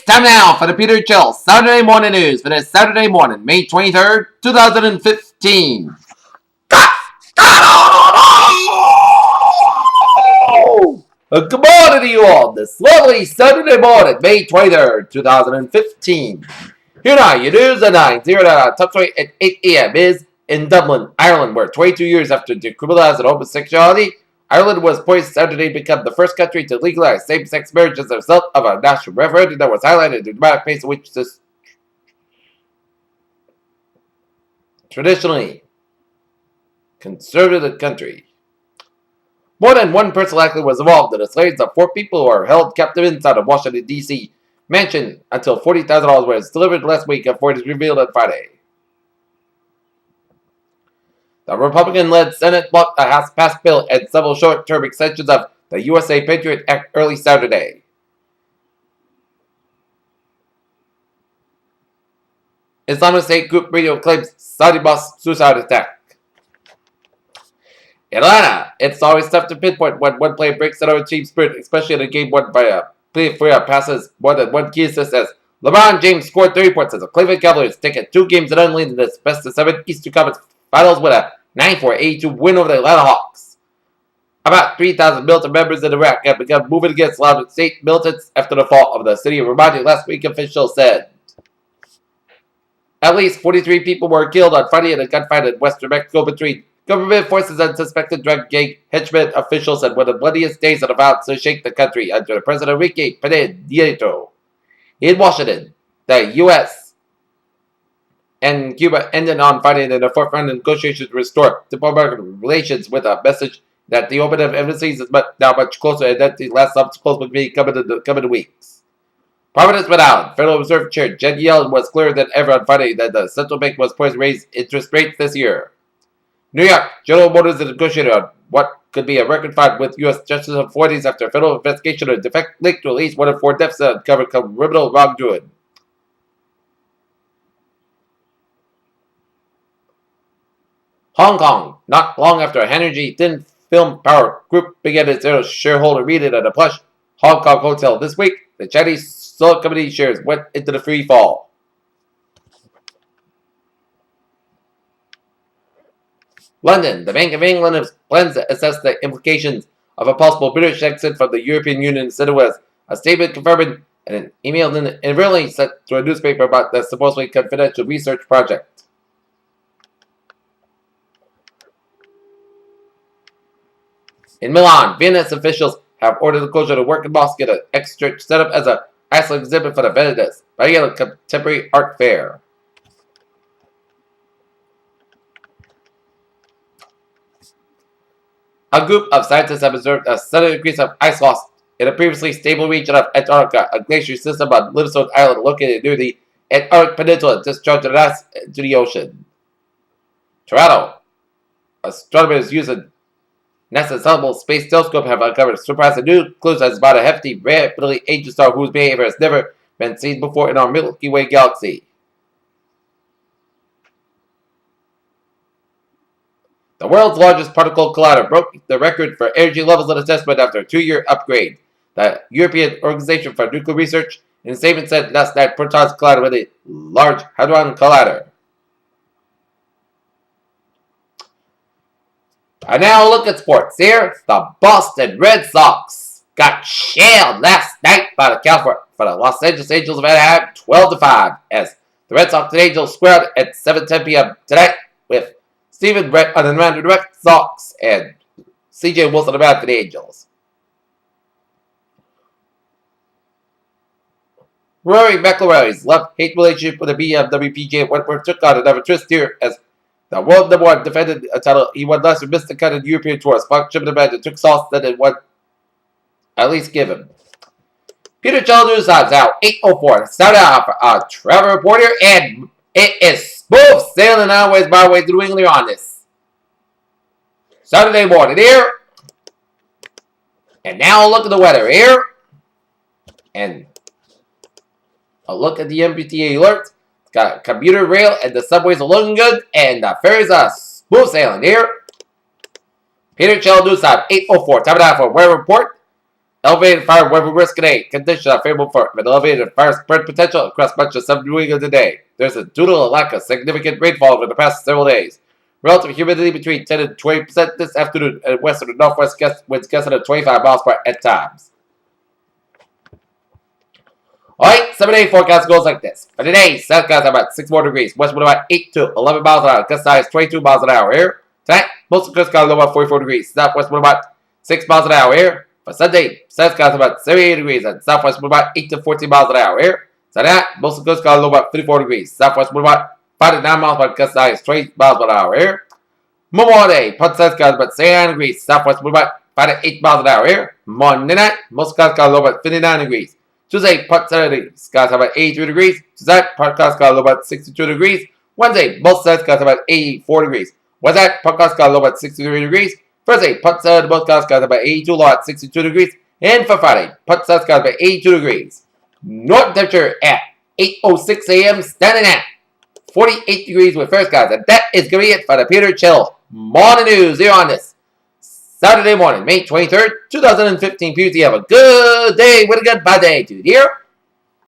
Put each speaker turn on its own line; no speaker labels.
time now for the Peter Chill Saturday Morning News for this Saturday morning, May 23rd, 2015. Good morning to you all this lovely Saturday morning, May 23rd, 2015. Here now, your news at 9:09, top story at 8 a.m. is in Dublin, Ireland, where 22 years after decriminalizing homosexuality, Ireland was poised Saturday to become the first country to legalize same-sex marriage as a result of a national referendum that was highlighted in the dramatic pace in which this traditionally conservative country. More than one person likely was involved in the slayings of 4 people who are held captive inside of Washington, D.C. mansion until $40,000 was delivered last week before it is revealed on Friday. The Republican-led Senate blocked a House-passed bill and several short-term extensions of the USA Patriot Act early Saturday. Islamic State group radio claims Saudi mosque suicide attack. Atlanta, it's always tough to pinpoint when one player breaks another team's spirit, especially in a game won by a play for passes more than one key assist as LeBron James scored 30 points as the Cleveland Cavaliers take it 2 games and unlead in this best-of-7 Eastern Conference Finals with a 94-82 win over the Atlanta Hawks. About 3,000 militant members in Iraq have begun moving against Islamic State militants after the fall of the city of Ramadi last week, officials said. At least 43 people were killed on Friday in a gunfight in western Mexico between government forces and suspected drug gang henchmen, officials said, one of the bloodiest days that about to shake the country under President Enrique Pena Nieto. In Washington, the U.S. and Cuba ended on Friday in the forefront of negotiations to restore diplomatic relations with a message that the opening of embassies is now much closer and that the last summit close will be coming weeks. Providence, Rhode Island, Federal Reserve Chair Janet Yellen was clearer than ever on Friday that the central bank was poised to raise interest rates this year. New York, General Motors is negotiating on what could be a record fight with U.S. justice authorities after a federal investigation of defect linked to at least 1 of 4 deaths that uncovered criminal wrongdoing. Hong Kong, not long after a Hanergy thin film power group began its shareholder meeting at a plush Hong Kong hotel this week, the Chinese Solar Company shares went into the free fall. London, the Bank of England plans to assess the implications of a possible British exit from the European Union, said it was a statement confirming an email inadvertently sent to a newspaper about the supposedly confidential research project. In Milan, Viennese officials have ordered the closure of the working mosque at an ex-church set up as an isolated exhibit for the visitors by a contemporary art fair. A group of scientists have observed a sudden increase of ice loss in a previously stable region of Antarctica, a glacier system on Livingstone Island located near the Antarctic Peninsula, discharging ice into the ocean. Toronto, astronomers using NASA's Hubble Space Telescope have uncovered surprising new clues as about a hefty, rapidly aging star whose behavior has never been seen before in our Milky Way galaxy. The world's largest particle collider broke the record for energy levels in a test bed after a 2-year upgrade. The European Organization for Nuclear Research, in a statement, said last night protons collided with a large hadron collider. And now look at sports here. The Boston Red Sox got shelled last night by the California for the Los Angeles Angels of Anaheim 12-5 as the Red Sox and Angels squared at 7:10 p.m. tonight with Stephen Brett on the man of the Red Sox and C.J. Wilson on the man for the Angels. Rory McIlroy's love-hate relationship with the BMW PGA Wentworth took on another twist here as the world number 1 defended a title he won last year, missed the cut in the European Tour. Sponsorship of the match took sauce that it would at least give him. Peter Childers odds now 8:04. Start out for a travel report here, and it is smooth sailing always my way to New England on this Saturday morning here. And now look at the weather here. And a look at the MBTA alert. It's got a commuter rail and the subways are looking good. And the ferries are smooth sailing here. Peter Childers at 8:04. Time now for weather report. Elevated fire weather risk today. Conditions are favorable for an elevated fire spread potential across much of southern New England today. There's a due to a lack of significant rainfall over the past several days. Relative humidity between 10 and 20% this afternoon, and western and northwest winds gusting at 25 miles per hour at times. Alright, 7-day forecast goes like this. For today, south gusts about 6 more degrees, west wind about 8 to 11 miles an hour, gust size 22 miles an hour here. Tonight, most of the coast gusts about 44 degrees, southwest wind about 6 miles an hour here. For Sunday, south gusts about 78 degrees, and southwest wind about 8 to 14 miles an hour here. Sunday night, most of the coast gusts about 54 degrees, southwest wind about 5 to 9 miles per hour, gust size 20 miles per hour here. Memorial Day, Punt south gusts about 79 degrees, southwest wind about 5 to 8 miles an hour here. Monday night, most coast gusts about 59 degrees. Tuesday, part Saturday, skies about 83 degrees. Tuesday, part skies about 62 degrees. Wednesday, both sides skies about 84 degrees. Wednesday, part skies about 63 degrees. Thursday, part Saturday, both skies about 82, low at 62 degrees. And for Friday, part skies about 82 degrees. North temperature at 8:06 a.m. standing at 48 degrees with first skies. And that is going to be it for the Peter Chill Morning News here on this Saturday morning, May 23rd, 2015. Peter, have a good day with a good bad day, dude. Here.